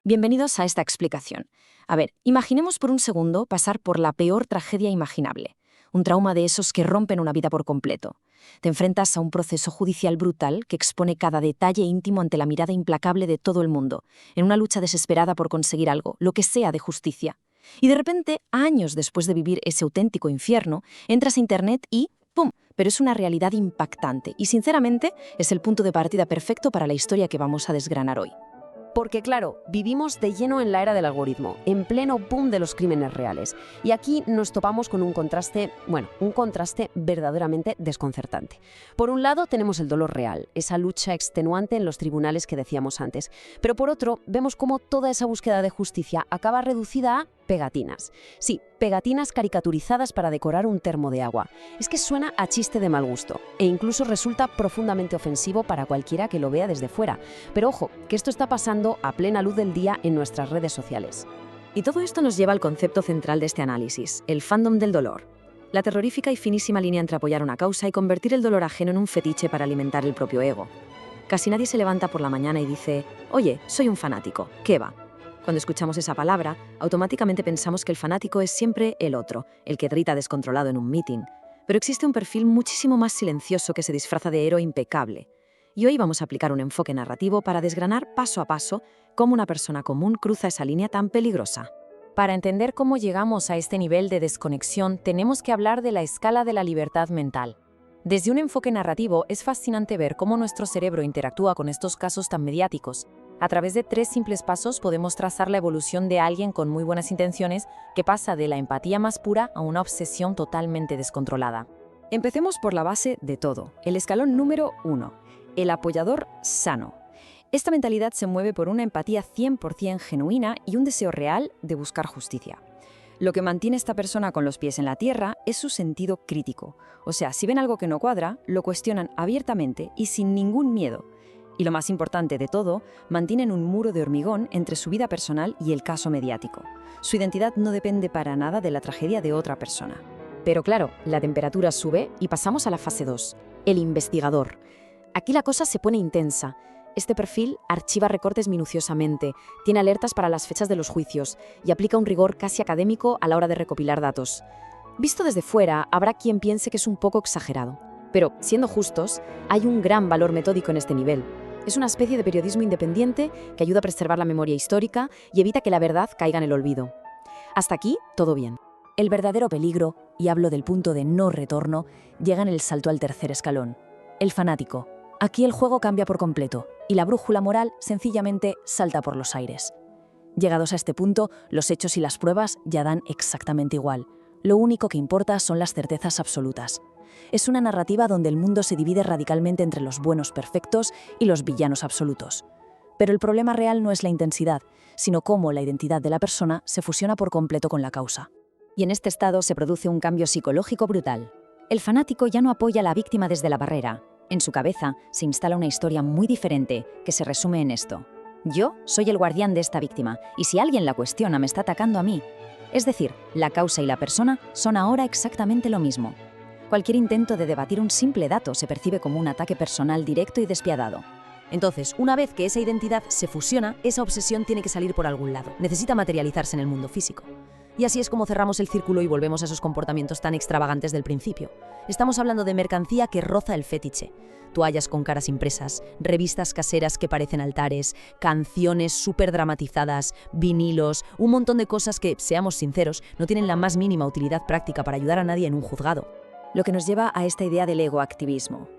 Bienvenidos a esta explicación. A ver, imaginemos por un segundo pasar por la peor tragedia imaginable. Un trauma de esos que rompen una vida por completo. Te enfrentas a un proceso judicial brutal que expone cada detalle íntimo ante la mirada implacable de todo el mundo, en una lucha desesperada por conseguir algo, lo que sea de justicia. Y de repente, años después de vivir ese auténtico infierno, entras a Internet y ¡pum! Pero es una realidad impactante y, sinceramente, es el punto de partida perfecto para la historia que vamos a desgranar hoy. Porque claro, vivimos de lleno en la era del algoritmo, en pleno boom de los crímenes reales. Y aquí nos topamos con un contraste verdaderamente desconcertante. Por un lado tenemos el dolor real, esa lucha extenuante en los tribunales que decíamos antes. Pero por otro, vemos cómo toda esa búsqueda de justicia acaba reducida a pegatinas. Sí, pegatinas caricaturizadas para decorar un termo de agua. Es que suena a chiste de mal gusto e incluso resulta profundamente ofensivo para cualquiera que lo vea desde fuera. Pero ojo, que esto está pasando a plena luz del día en nuestras redes sociales. Y todo esto nos lleva al concepto central de este análisis, el fandom del dolor. La terrorífica y finísima línea entre apoyar una causa y convertir el dolor ajeno en un fetiche para alimentar el propio ego. Casi nadie se levanta por la mañana y dice, oye, soy un fanático, ¿qué va? Cuando escuchamos esa palabra, automáticamente pensamos que el fanático es siempre el otro, el que grita descontrolado en un meeting. Pero existe un perfil muchísimo más silencioso que se disfraza de héroe impecable. Y hoy vamos a aplicar un enfoque narrativo para desgranar paso a paso cómo una persona común cruza esa línea tan peligrosa. Para entender cómo llegamos a este nivel de desconexión, tenemos que hablar de la escala de la libertad mental. Desde un enfoque narrativo, es fascinante ver cómo nuestro cerebro interactúa con estos casos tan mediáticos. A través de 3 simples pasos podemos trazar la evolución de alguien con muy buenas intenciones que pasa de la empatía más pura a una obsesión totalmente descontrolada. Empecemos por la base de todo, el escalón número 1, el apoyador sano. Esta mentalidad se mueve por una empatía 100% genuina y un deseo real de buscar justicia. Lo que mantiene a esta persona con los pies en la tierra es su sentido crítico. O sea, si ven algo que no cuadra, lo cuestionan abiertamente y sin ningún miedo. Y lo más importante de todo, mantienen un muro de hormigón entre su vida personal y el caso mediático. Su identidad no depende para nada de la tragedia de otra persona. Pero claro, la temperatura sube y pasamos a la fase 2, el investigador. Aquí la cosa se pone intensa. Este perfil archiva recortes minuciosamente, tiene alertas para las fechas de los juicios y aplica un rigor casi académico a la hora de recopilar datos. Visto desde fuera, habrá quien piense que es un poco exagerado. Pero, siendo justos, hay un gran valor metódico en este nivel. Es una especie de periodismo independiente que ayuda a preservar la memoria histórica y evita que la verdad caiga en el olvido. Hasta aquí, todo bien. El verdadero peligro, y hablo del punto de no retorno, llega en el salto al tercer escalón. El fanático. Aquí el juego cambia por completo, y la brújula moral sencillamente salta por los aires. Llegados a este punto, los hechos y las pruebas ya dan exactamente igual. Lo único que importa son las certezas absolutas. Es una narrativa donde el mundo se divide radicalmente entre los buenos perfectos y los villanos absolutos. Pero el problema real no es la intensidad, sino cómo la identidad de la persona se fusiona por completo con la causa. Y en este estado se produce un cambio psicológico brutal. El fanático ya no apoya a la víctima desde la barrera. En su cabeza se instala una historia muy diferente que se resume en esto. Yo soy el guardián de esta víctima, y si alguien la cuestiona me está atacando a mí. Es decir, la causa y la persona son ahora exactamente lo mismo. Cualquier intento de debatir un simple dato se percibe como un ataque personal directo y despiadado. Entonces, una vez que esa identidad se fusiona, esa obsesión tiene que salir por algún lado. Necesita materializarse en el mundo físico. Y así es como cerramos el círculo y volvemos a esos comportamientos tan extravagantes del principio. Estamos hablando de mercancía que roza el fetiche. Toallas con caras impresas, revistas caseras que parecen altares, canciones súper dramatizadas, vinilos, un montón de cosas que, seamos sinceros, no tienen la más mínima utilidad práctica para ayudar a nadie en un juzgado. Lo que nos lleva a esta idea del egoactivismo.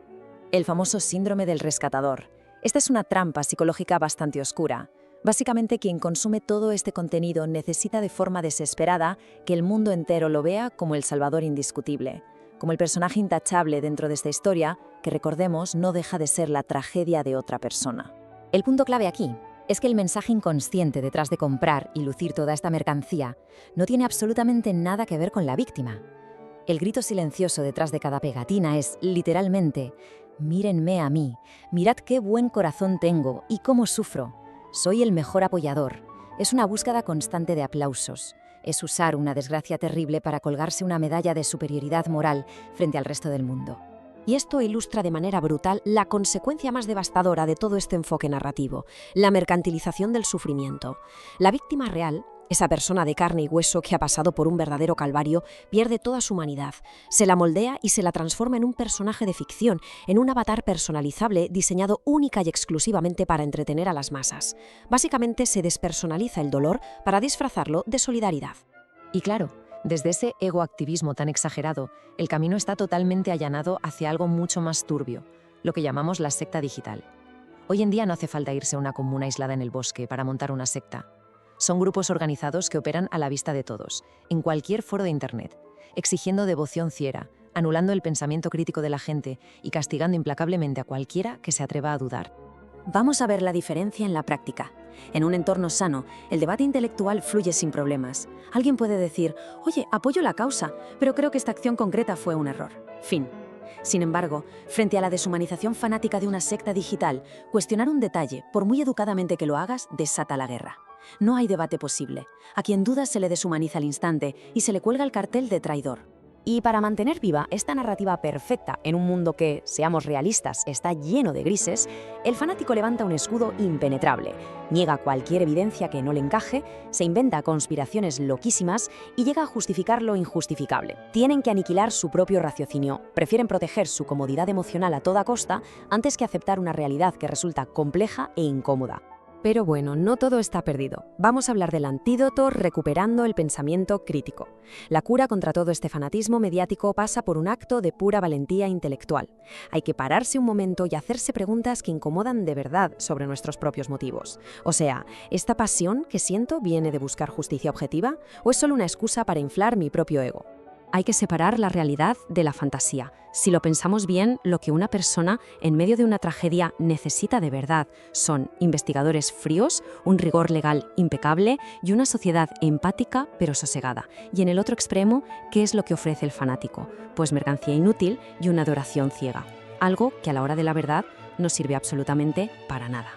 El famoso síndrome del rescatador. Esta es una trampa psicológica bastante oscura. Básicamente, quien consume todo este contenido necesita de forma desesperada que el mundo entero lo vea como el salvador indiscutible, como el personaje intachable dentro de esta historia, que recordemos no deja de ser la tragedia de otra persona. El punto clave aquí es que el mensaje inconsciente detrás de comprar y lucir toda esta mercancía no tiene absolutamente nada que ver con la víctima. El grito silencioso detrás de cada pegatina es, literalmente, mírenme a mí, mirad qué buen corazón tengo y cómo sufro. Soy el mejor apoyador. Es una búsqueda constante de aplausos. Es usar una desgracia terrible para colgarse una medalla de superioridad moral frente al resto del mundo. Y esto ilustra de manera brutal la consecuencia más devastadora de todo este enfoque narrativo, la mercantilización del sufrimiento. La víctima real, esa persona de carne y hueso que ha pasado por un verdadero calvario, pierde toda su humanidad, se la moldea y se la transforma en un personaje de ficción, en un avatar personalizable diseñado única y exclusivamente para entretener a las masas. Básicamente se despersonaliza el dolor para disfrazarlo de solidaridad. Y claro, desde ese egoactivismo tan exagerado, el camino está totalmente allanado hacia algo mucho más turbio, lo que llamamos la secta digital. Hoy en día no hace falta irse a una comuna aislada en el bosque para montar una secta. Son grupos organizados que operan a la vista de todos, en cualquier foro de Internet, exigiendo devoción ciega, anulando el pensamiento crítico de la gente y castigando implacablemente a cualquiera que se atreva a dudar. Vamos a ver la diferencia en la práctica. En un entorno sano, el debate intelectual fluye sin problemas. Alguien puede decir, oye, apoyo la causa, pero creo que esta acción concreta fue un error. Fin. Sin embargo, frente a la deshumanización fanática de una secta digital, cuestionar un detalle, por muy educadamente que lo hagas, desata la guerra. No hay debate posible. A quien duda se le deshumaniza al instante y se le cuelga el cartel de traidor. Y para mantener viva esta narrativa perfecta en un mundo que, seamos realistas, está lleno de grises, el fanático levanta un escudo impenetrable, niega cualquier evidencia que no le encaje, se inventa conspiraciones loquísimas y llega a justificar lo injustificable. Tienen que aniquilar su propio raciocinio, prefieren proteger su comodidad emocional a toda costa antes que aceptar una realidad que resulta compleja e incómoda. Pero bueno, no todo está perdido. Vamos a hablar del antídoto recuperando el pensamiento crítico. La cura contra todo este fanatismo mediático pasa por un acto de pura valentía intelectual. Hay que pararse un momento y hacerse preguntas que incomodan de verdad sobre nuestros propios motivos. O sea, ¿esta pasión que siento viene de buscar justicia objetiva o es solo una excusa para inflar mi propio ego? Hay que separar la realidad de la fantasía. Si lo pensamos bien, lo que una persona en medio de una tragedia necesita de verdad son investigadores fríos, un rigor legal impecable y una sociedad empática pero sosegada. Y en el otro extremo, ¿qué es lo que ofrece el fanático? Pues mercancía inútil y una adoración ciega. Algo que a la hora de la verdad no sirve absolutamente para nada.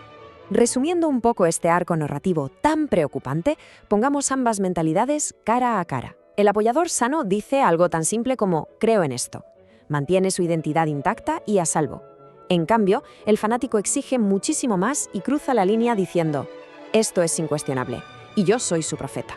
Resumiendo un poco este arco narrativo tan preocupante, pongamos ambas mentalidades cara a cara. El apoyador sano dice algo tan simple como «creo en esto». Mantiene su identidad intacta y a salvo. En cambio, el fanático exige muchísimo más y cruza la línea diciendo «esto es incuestionable, y yo soy su profeta».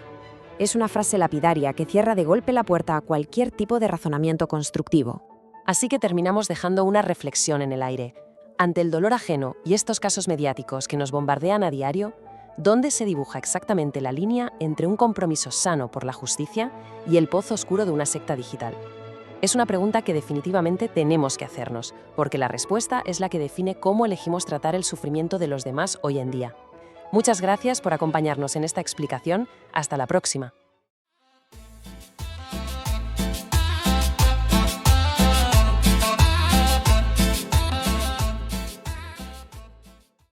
Es una frase lapidaria que cierra de golpe la puerta a cualquier tipo de razonamiento constructivo. Así que terminamos dejando una reflexión en el aire. Ante el dolor ajeno y estos casos mediáticos que nos bombardean a diario, ¿dónde se dibuja exactamente la línea entre un compromiso sano por la justicia y el pozo oscuro de una secta digital? Es una pregunta que definitivamente tenemos que hacernos, porque la respuesta es la que define cómo elegimos tratar el sufrimiento de los demás hoy en día. Muchas gracias por acompañarnos en esta explicación. Hasta la próxima.